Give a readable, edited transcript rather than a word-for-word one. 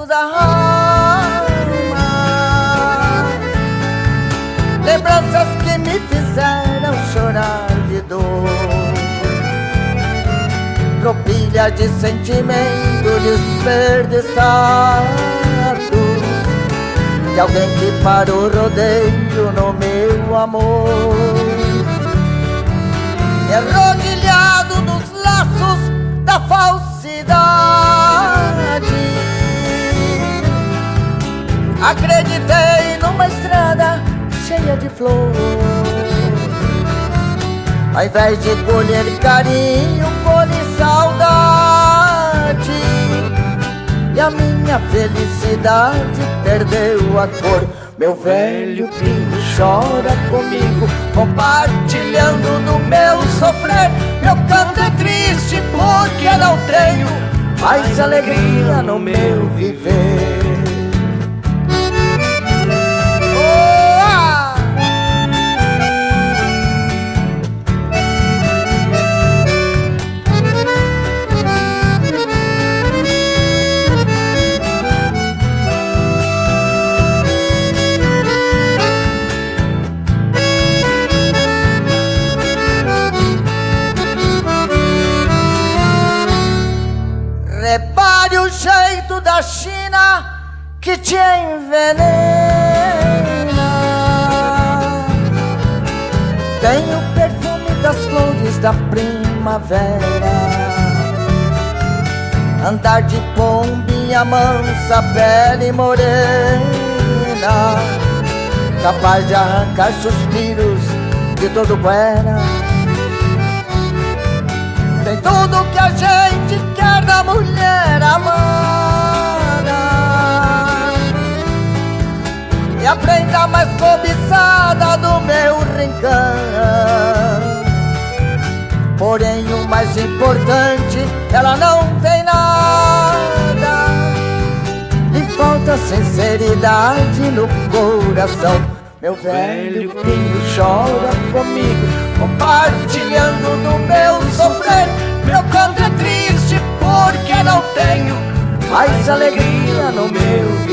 da alma, lembranças que me fizeram chorar de dor, tropilha de sentimento desperdiçado, de alguém que parou rodeio no meu amor, enrodilhado nos laços da falsidade. Acreditei numa estrada cheia de flor, ao invés de colher carinho, colhi saudade, e a minha felicidade perdeu a cor. Meu velho pingo chora comigo, compartilhando do meu sofrer. Meu canto é triste porque não tenho mais alegria no meu viver. Repare o jeito da China que te envenena. Tem o perfume das flores da primavera. Andar de pombinha mansa, pele morena, capaz de arrancar suspiros de todo poeira. Tem tudo que a gente quer da mulher amada, e a prenda mais cobiçada do meu rincão. Porém o mais importante, ela não tem nada, lhe falta sinceridade no coração. Meu velho pingo chora comigo, compartilhando do meu sofrer. Meu canto é triste porque não tenho mais alegria no meu